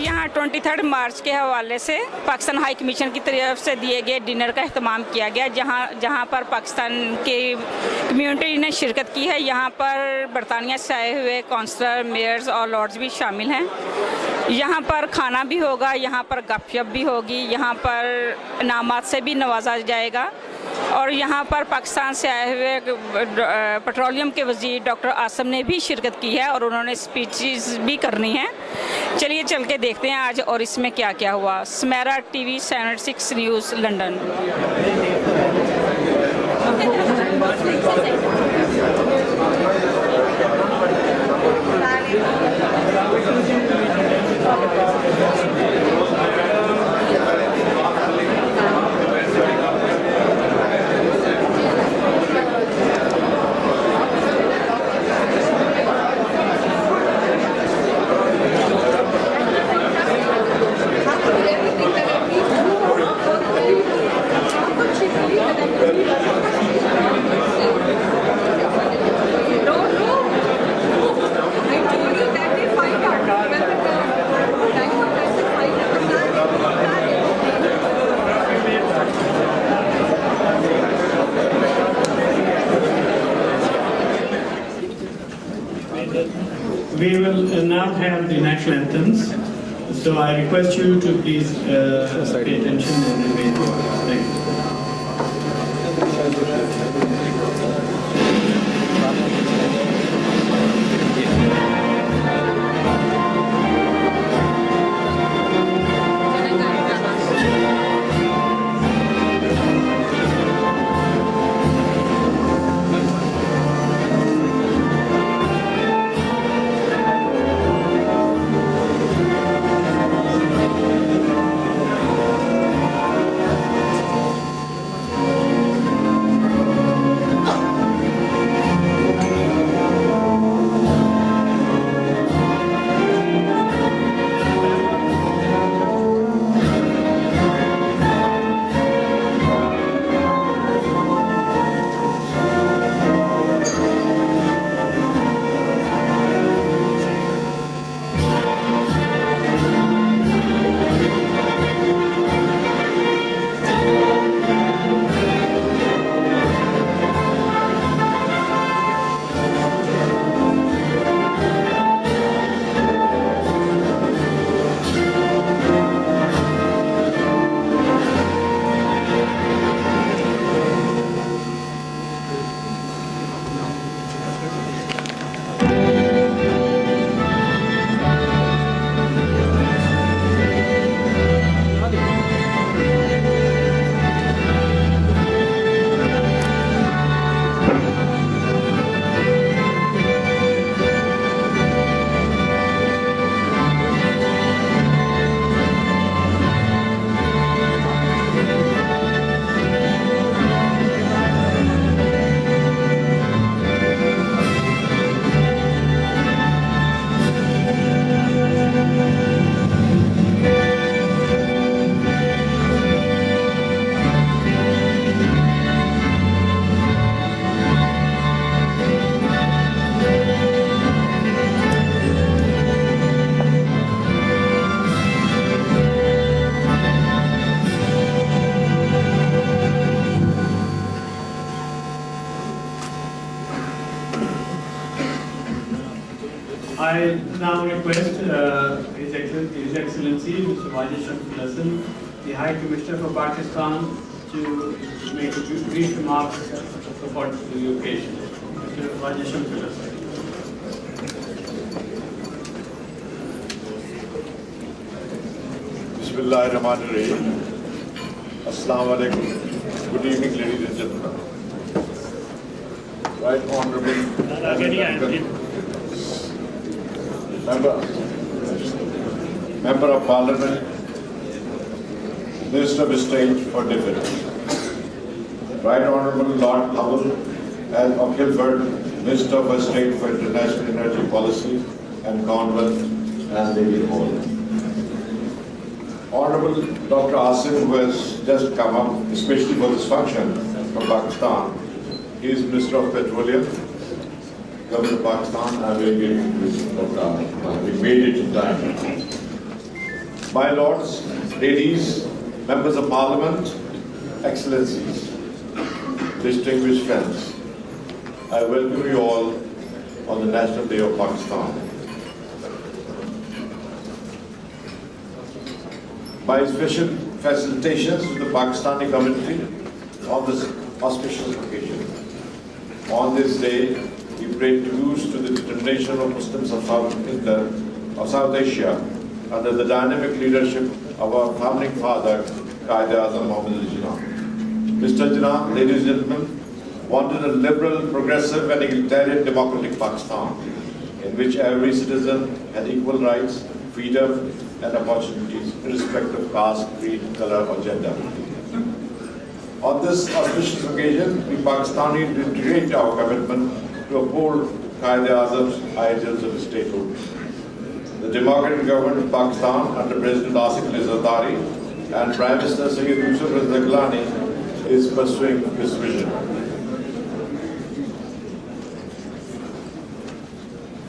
यहाँ 23 मार्च के हवाले से पाकिस्तान हाई कमीशन की तरफ से दिए गए डिनर का अहतमाम किया गया, जहाँ पर पाकिस्तान की कम्युनिटी ने शिरकत की है। यहाँ पर बरतानिया से आए हुए काउंसलर, मेयर्स और लॉर्ड्स भी शामिल हैं। यहाँ पर खाना भी होगा, यहाँ पर गपशप भी होगी, यहाँ पर इनामात से भी नवाजा जाएगा। और यहाँ पर पाकिस्तान से आए हुए पेट्रोलियम के वज़ीर डॉक्टर आसम ने भी शिरकत की है और उन्होंने स्पीचेस भी करनी है। चलिए चल के देखते हैं आज और इसमें क्या क्या हुआ। Smera TV 76 news London. We will now have the national anthems. So I request you to please pay attention and remain. Thank you. I now request His Excellency Mr. Wajid Shamsul Hasan, the High Commissioner for Pakistan, to make brief remarks supporting the occasion. Mr. Wajid Shamsul Hasan. Bismillahirrahmanirrahim. Assalamu alaikum. Good evening, ladies and gentlemen. Right Honorable Member of Parliament, Minister of State for Defence, Right Honorable Lord Hubble of Guildford, Minister of State for International Energy Policy and Commonwealth, and Lady Hall. Honorable Dr. Asim, who has just come up, especially for this function from Pakistan. He is Minister of Petroleum, Government of Pakistan. I will give this Dr. Asim. We made it in time. My lords, ladies, members of parliament, excellencies, distinguished friends, I welcome you all on the National Day of Pakistan. By special felicitations to the Pakistani community on this auspicious occasion. On this day, we pray tribute to the determination of Muslims of South Asia under the dynamic leadership of our founding father, Quaid-e-Azam Muhammad Ali Jinnah. Mr. Jinnah, ladies and gentlemen, wanted a liberal, progressive and egalitarian democratic Pakistan in which every citizen had equal rights, freedom and opportunities irrespective of caste, creed, color or gender. On this auspicious occasion, we Pakistanis reiterate our commitment to uphold Quaid-e-Azam's ideals of statehood. The democratic government of Pakistan under President Asif Ali Zardari and Prime Minister Syed Yusuf Raza Gilani is pursuing this vision.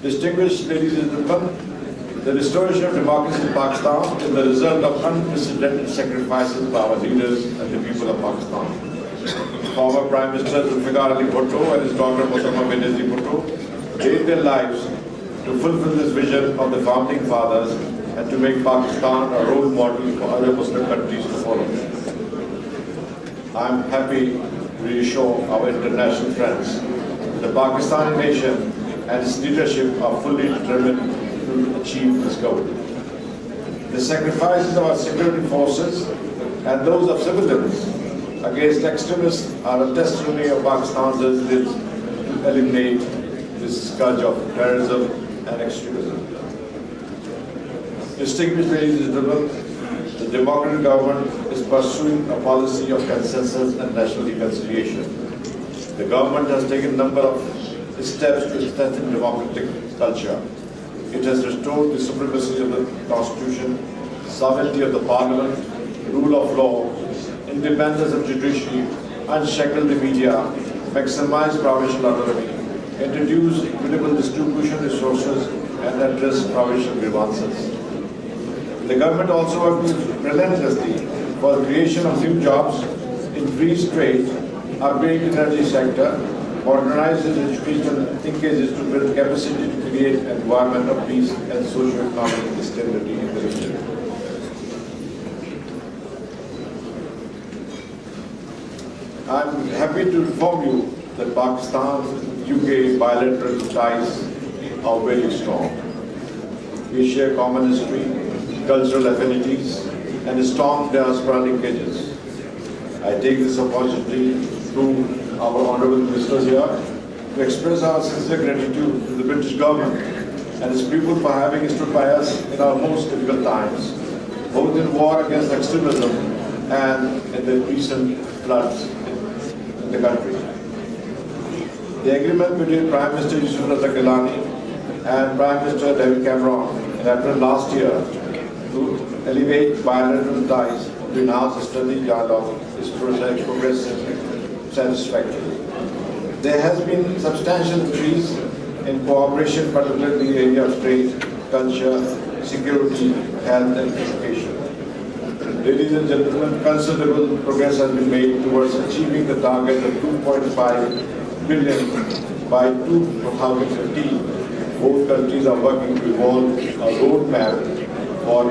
Distinguished ladies and gentlemen, the restoration of democracy in Pakistan is the result of unprecedented sacrifices by our leaders and the people of Pakistan. Former Prime Minister Zulfikar Ali Bhutto and his daughter Mosama Benazir Bhutto gave their lives to fulfill this vision of the founding fathers and to make Pakistan a role model for other Muslim countries to follow. I am happy to reassure our international friends the Pakistani nation and its leadership are fully determined to achieve this goal. The sacrifices of our security forces and those of civilians against extremists are a testimony of Pakistan's resilience to eliminate this scourge of terrorism and extremism. Distinguished ladies and gentlemen, the democratic government is pursuing a policy of consensus and national reconciliation. The government has taken a number of steps to strengthen democratic culture. It has restored the supremacy of the Constitution, sovereignty of the Parliament, rule of law, independence of judiciary, unshackled the media, maximized provincial autonomy, introduced equitable distribution resources, and addressed provincial grievances. The government also worked relentlessly for the creation of new jobs, increased trade, upgrade the energy sector, modernized its educational linkages to build capacity to create an environment of peace and socio-economic stability in the region. I am happy to inform you that Pakistan-UK bilateral ties are very strong. We share common history, cultural affinities, and strong diaspora linkages. I take this opportunity through our honourable ministers here to express our sincere gratitude to the British government and its people for having stood by us in our most difficult times, both in war against extremism and in the recent floods in the country. The agreement between Prime Minister Yusuf Raza Gilani and Prime Minister David Cameron in April last year to elevate bilateral ties to enhance steady dialogue is progressive satisfactory. There has been substantial increase in cooperation, particularly in the area of trade, culture, security, health and education. Ladies and gentlemen, considerable progress has been made towards achieving the target of 2.5 billion by 2015. Both countries are working to evolve a roadmap for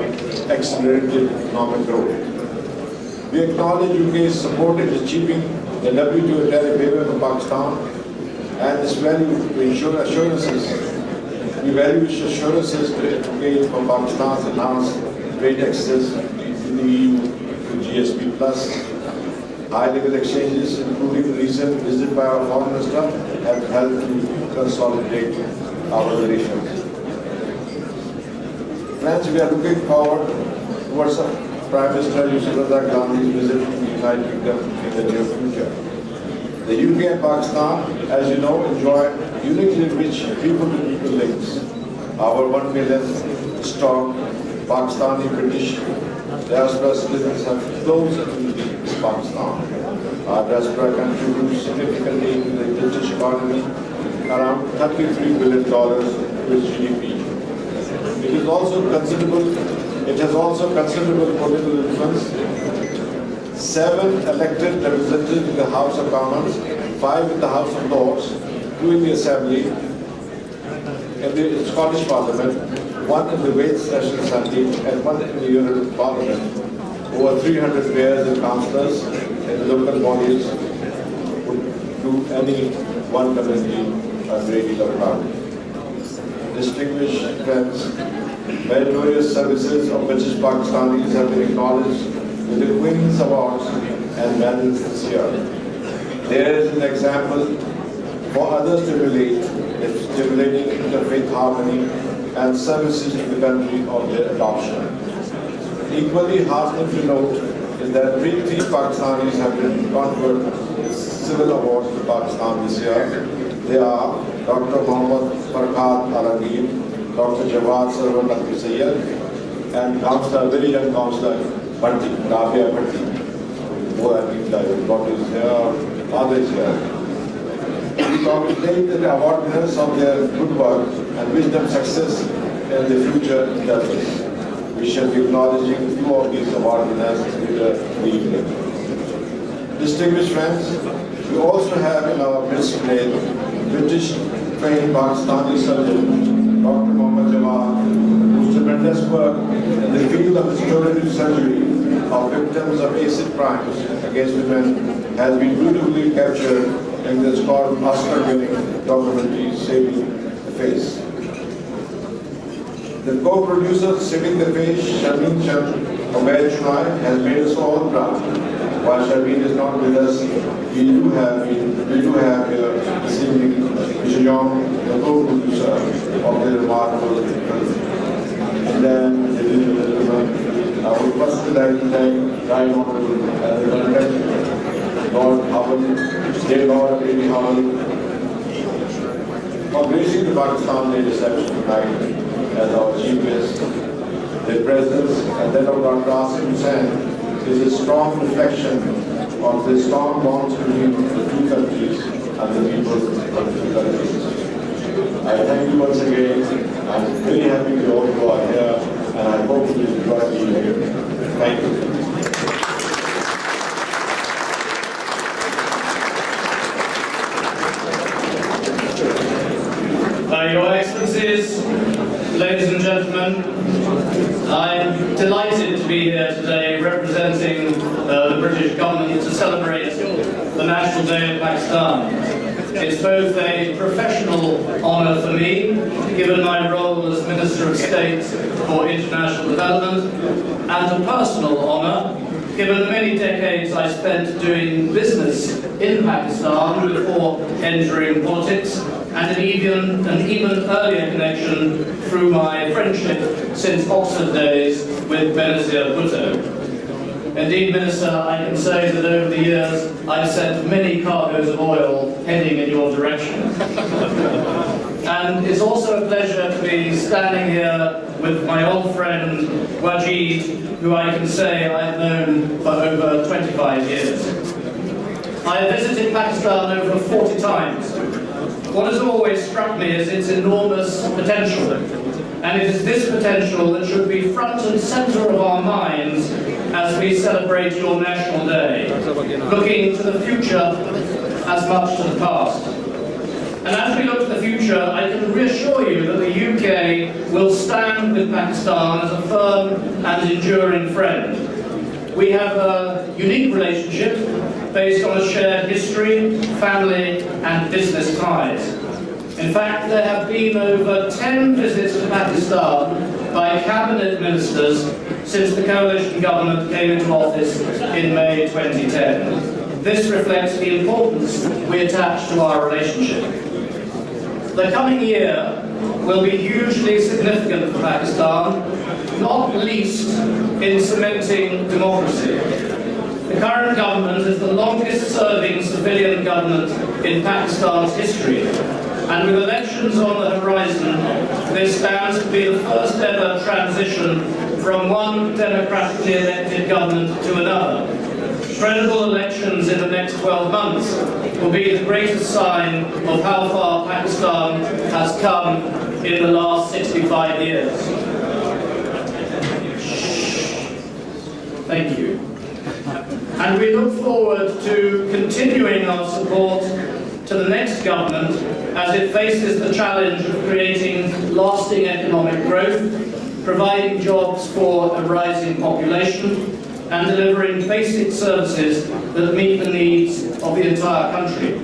accelerated economic growth. We acknowledge UK's support in achieving the WTO tariff waiver for Pakistan and its value to assurances. We value assurances to advocate for Pakistan's enhanced trade access in the EU to GSP Plus. High-level exchanges, including the recent visit by our Foreign Minister, have helped to consolidate our relations. Friends, we are looking forward towards Prime Minister Yusuf Raza Gilani's visit to the United Kingdom in the near future. The UK and Pakistan, as you know, enjoy uniquely rich people-to-people links. Our 1 million strong Pakistani British diaspora citizens have close affinity with Pakistan. Our diaspora contributes significantly to the British economy, around $33 billion to its GDP. It is also considerable It has also considerable political influence. 7 elected representatives in the House of Commons, 5 in the House of Lords, 2 in the Assembly, in the Scottish Parliament, 1 in the Wales National Assembly, and 1 in the European Parliament. Over 300 mayors and councillors in the local bodies would do any one community a great deal of proud. Distinguished friends, meritorious services of British Pakistanis have been acknowledged with the Queen's Awards and medals this year. There is an example for others to relate in stimulating interfaith harmony and services to the country of their adoption. Equally heartening to note is that 3 Pakistanis have been conferred with civil awards to Pakistan this year. They are Dr. Mohammad Farhad Alamgir, Dr. Jawad Sarwan Naqvi Sayyid, and Councillor, very young Councillor Bhatti, Rabia Bhatti, who have been daughter is here, father is here. We congratulate the award winners of their good work and wish them success in the future endeavors. We shall be acknowledging 2 of these award winners later in the evening. Distinguished friends, we also have in our midst today British trained Pakistani surgeon, Dr. Mohammad Jawad, whose tremendous work in the field of restorative surgery of victims of acid crimes against women has been beautifully captured in this called Oscar-winning documentary Saving the Face. The co-producer Saving the Face, Sharmeen Chand Ubaid Shunai, has made us all proud. While Sharmeen is not with us, we do have here this evening Mr. Young, the co-producer of the remarkable film. And then, ladies and gentlemen, I would first like to thank Right Honorable Lord Howell, Dear Lord Lady Howell, for gracing the Pakistan Day reception tonight as our chief guest. Their presence and that of Dr. Asim Hussain is a strong reflection of the strong bonds between the 2 countries and the people of the 2 countries. I thank you once again. I'm very happy you all who are here, and I hope you enjoy the evening. Thank you. Your Excellencies, ladies and gentlemen, I'm delighted to be here today representing the British government to celebrate the National Day of Pakistan. It's both a professional honour for me, given my role as Minister of State for International Development, and a personal honour, given the many decades I spent doing business in Pakistan before entering politics, and an even earlier connection through my friendship since Oxford days with Benazir Bhutto. Indeed, Minister, I can say that over the years I've sent many cargoes of oil heading in your direction. And it's also a pleasure to be standing here with my old friend Wajid, who I can say I've known for over 25 years. I have visited Pakistan over 40 times. What has always struck me is its enormous potential, and it is this potential that should be front and centre of our minds as we celebrate your National Day, looking to the future as much to the past. And as we look to the future, I can reassure you that the UK will stand with Pakistan as a firm and enduring friend. We have a unique relationship based on a shared history, family and business ties. In fact, there have been over 10 visits to Pakistan by cabinet ministers since the coalition government came into office in May 2010. This reflects the importance we attach to our relationship. The coming year will be hugely significant for Pakistan, not least in cementing democracy. The current government is the longest-serving civilian government in Pakistan's history, and with elections on the horizon, there stands to be the first ever transition from one democratically elected government to another. Credible elections in the next 12 months will be the greatest sign of how far Pakistan has come in the last 65 years. Thank you. And we look forward to continuing our support to the next government as it faces the challenge of creating lasting economic growth, providing jobs for a rising population, and delivering basic services that meet the needs of the entire country.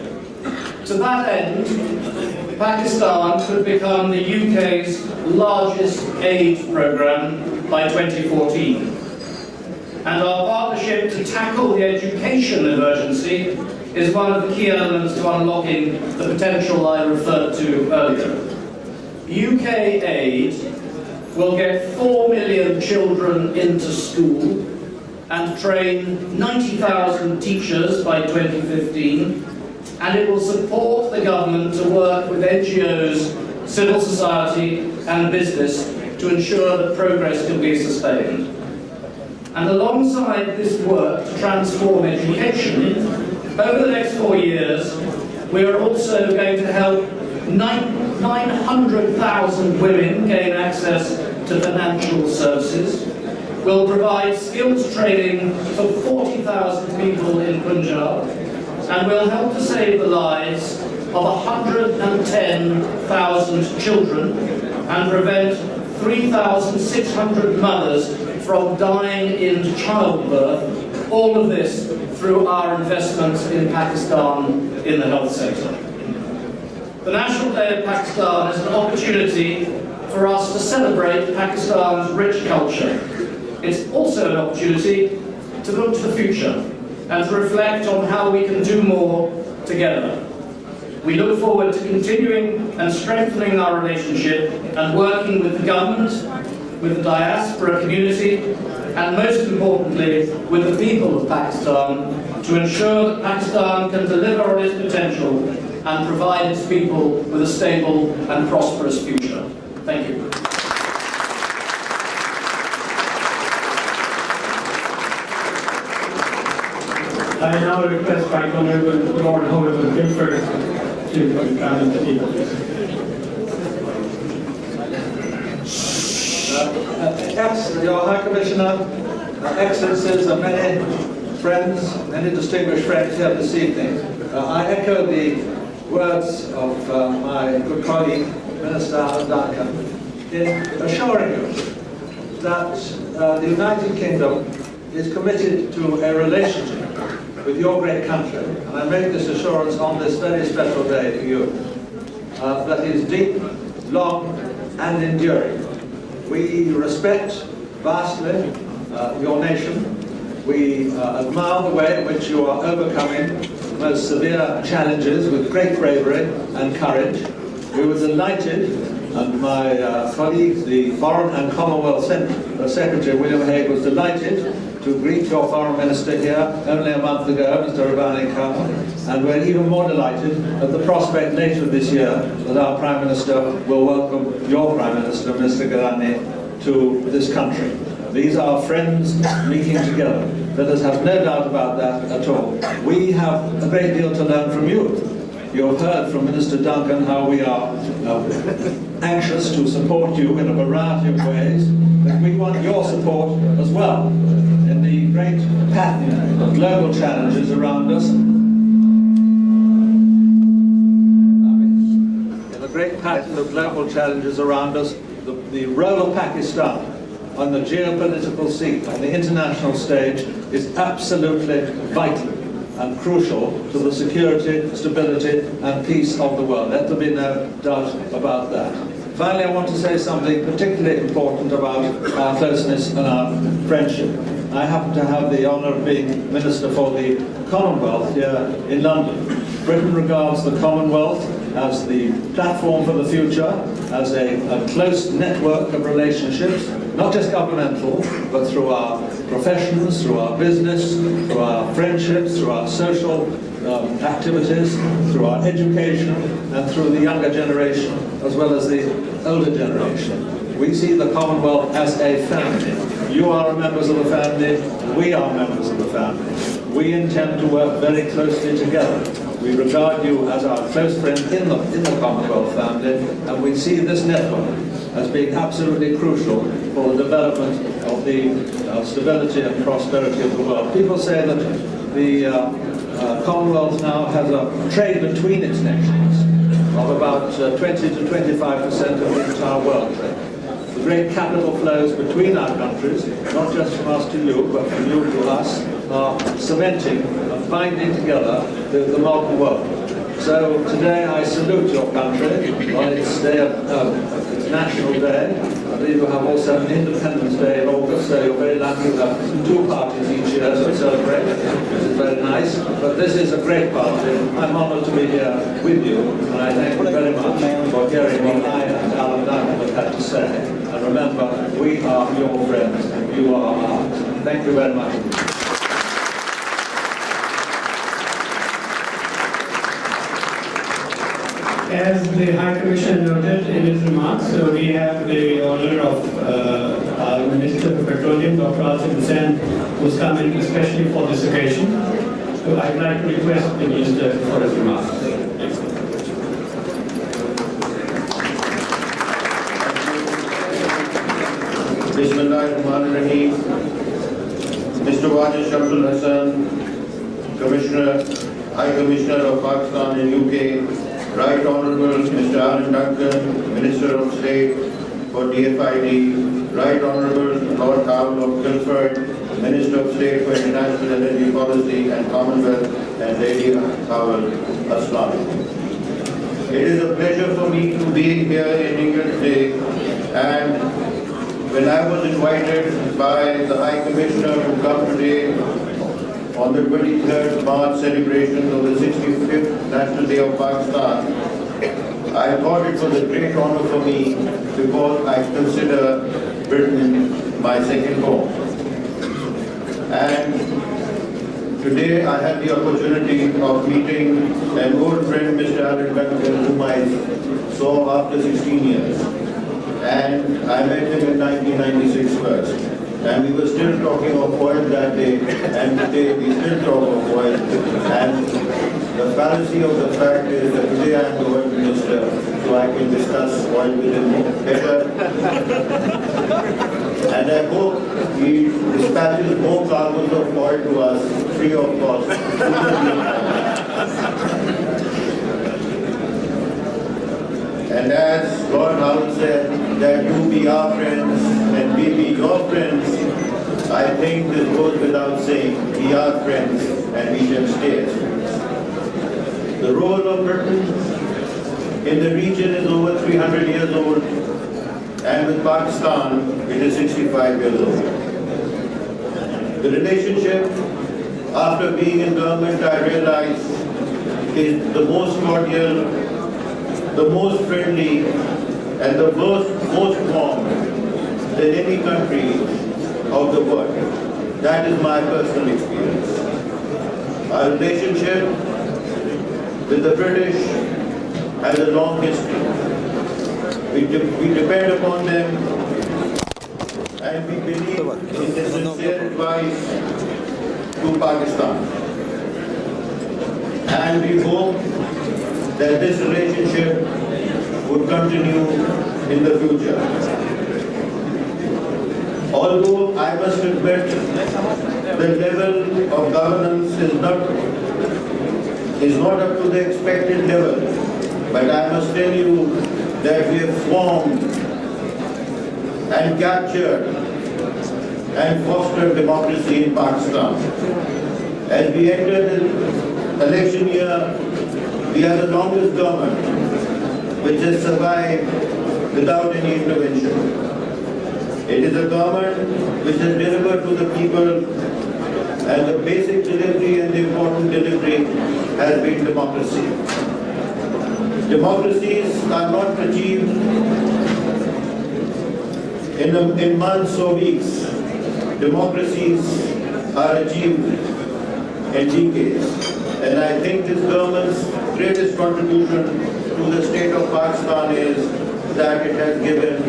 To that end, Pakistan could become the UK's largest aid programme by 2014. And our partnership to tackle the education emergency is one of the key elements to unlocking the potential I referred to earlier. UK aid will get 4 million children into school and train 90,000 teachers by 2015, and it will support the government to work with NGOs, civil society and business to ensure that progress can be sustained. And alongside this work to transform education, over the next 4 years, we are also going to help 900,000 women gain access to financial services. We'll provide skills training for 40,000 people in Punjab, and we'll help to save the lives of 110,000 children and prevent 3,600 mothers from dying in childbirth, all of this through our investments in Pakistan in the health sector. The National Day of Pakistan is an opportunity for us to celebrate Pakistan's rich culture. It's also an opportunity to look to the future and to reflect on how we can do more together. We look forward to continuing and strengthening our relationship and working with the government, with the diaspora community, and most importantly, with the people of Pakistan to ensure that Pakistan can deliver on its potential and provide its people with a stable and prosperous future. Thank you. I now request Right Honourable Lord Honourable Guildford to come and speak. Your High Commissioner, Excellencies, and many friends, many distinguished friends here this evening, I echo the words of my good colleague, Minister Alan Duncan, in assuring you that the United Kingdom is committed to a relationship with your great country, and I make this assurance on this very special day to you, that is deep, long, and enduring. We respect vastly your nation. We admire the way in which you are overcoming the most severe challenges with great bravery and courage. We were delighted, and my colleague, the Foreign and Commonwealth Secretary William Hague, was delighted to greet your Foreign Minister here only a month ago, Mr. Ravani Khan, and we're even more delighted at the prospect later this year that our Prime Minister will welcome your Prime Minister, Mr. Gilani, to this country. These are friends meeting together. Let us have no doubt about that at all. We have a great deal to learn from you. You have heard from Minister Duncan how we are anxious to support you in a variety of ways, but we want your support as well in the great pattern of global challenges around us. In the great pattern of global challenges around us, the role of Pakistan on the geopolitical scene, on the international stage, is absolutely vital and crucial to the security, stability and peace of the world. Let there be no doubt about that. Finally, I want to say something particularly important about our closeness and our friendship. I happen to have the honour of being Minister for the Commonwealth here in London. Britain regards the Commonwealth as the platform for the future, as a close network of relationships, not just governmental, but through our professions, through our business, through our friendships, through our social activities, through our education, and through the younger generation, as well as the older generation. We see the Commonwealth as a family. You are members of the family, we are members of the family. We intend to work very closely together We regard you as our close friend in the Commonwealth family, and we see this network as being absolutely crucial for the development of the stability and prosperity of the world. People say that the Commonwealth now has a trade between its nations of about 20 to 25% of the entire world trade. The great capital flows between our countries, not just from us to you, but from you to us, are cementing and binding together the modern world. So today I salute your country on its day of its National Day. I believe you have also an Independence Day in August, so you're very lucky you have two parties each year to celebrate, which is very nice. But this is a great party. I'm honoured to be here with you, and I thank you very much for hearing what I and Alan Duncan have had to say. And remember, we are your friends, and you are ours. Thank you very much. As the High Commissioner noted in his remarks, so we have the honor of our Minister for Petroleum, Dr. Asif Hussain, who's coming especially for this occasion. So I'd like to request the Minister for his remarks. Bismillahirrahmanirrahim. Mr. Wajid Abdul Hassan, Commissioner, High Commissioner of Pakistan in UK, Right Honourable Mr. Alan Duncan, Minister of State for DFID, Right Honourable Lord Howell of Guildford, Minister of State for International Energy Policy and Commonwealth, and Lady Howell, Assalamu. It is a pleasure for me to be here in England today, and when I was invited by the High Commissioner to come today on the 23rd March celebration of the 65th National Day of Pakistan, I thought it was a great honor for me because I consider Britain my second home. And today I had the opportunity of meeting an old friend, Mr. Alan Duncan, whom I saw after 16 years. And I met him in 1996 first. And we were still talking of oil that day, and today we still talk of oil. And the fallacy of the fact is that today I am the oil minister, so I can discuss oil with him better. And I hope he dispatches more cargoes of oil to us free of cost. And as Lord Howell said, that you be our friends and we be your friends, I think this goes without saying, we are friends and we shall stay as friends. The role of Britain in the region is over 300 years old, and with Pakistan, it is 65 years old. The relationship, after being in government, I realized, is the most cordial, the most friendly, and the most warm than any country of the world. That is my personal experience. Our relationship with the British has a long history. We depend upon them, and we believe in the sincere advice to Pakistan. And we hope that this relationship would continue in the future. Although I must admit the level of governance is not up to the expected level, but I must tell you that we have formed and captured and fostered democracy in Pakistan. As we enter the election year, we are the longest government which has survived without any intervention. It is a government which has delivered to the people, and the basic delivery and the important delivery has been democracy. Democracies are not achieved in months or weeks. Democracies are achieved in decades. And I think this government's greatest contribution to the state of Pakistan is that it has given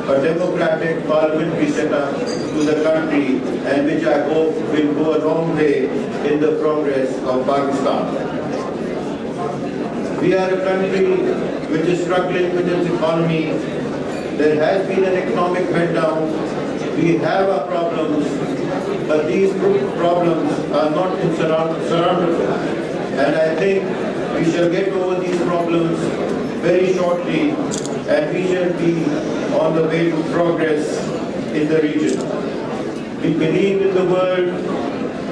a democratic parliamentary setup to the country, and which I hope will go a long way in the progress of Pakistan. We are a country which is struggling with its economy. There has been an economic meltdown. We have our problems, but these problems are not insurmountable. And I think we shall get over these problems very shortly, and we shall be on the way to progress in the region. We believe in the world.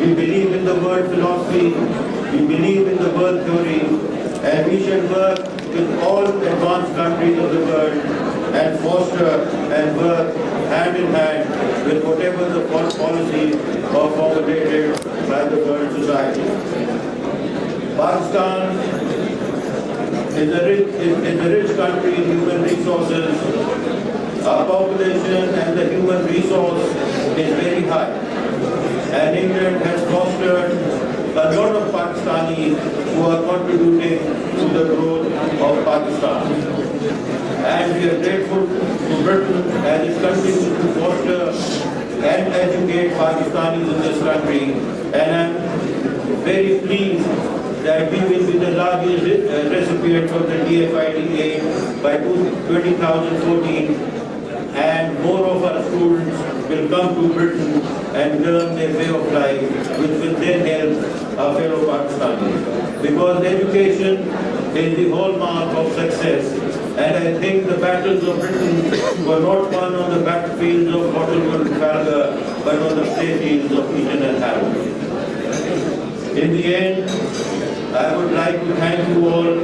We believe in the world philosophy. We believe in the world theory, and we shall work with all advanced countries of the world and foster and work hand in hand with whatever the policies are formulated by the world society. Pakistan is a rich country in human resources. Our population and the human resource is very high. And England has fostered a lot of Pakistanis who are contributing to the growth of Pakistan. And we are grateful to Britain as it continues to foster and educate Pakistanis in this country. And I am very pleased that we will be the largest recipient of the DFID aid by 2014, and more of our students will come to Britain and learn their way of life, which will then help our fellow Pakistanis. Because education is the hallmark of success, and I think the battles of Britain were not won on the battlefields of Waterloo and Trafalgar, but on the playfields of Eton and Harrow. In the end, I would like to thank you all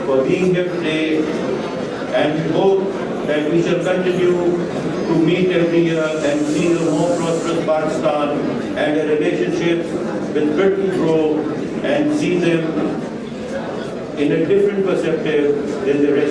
for being here today, and we hope that we shall continue to meet every year and see a more prosperous Pakistan and the relationships with Britain grow and see them in a different perspective than the rest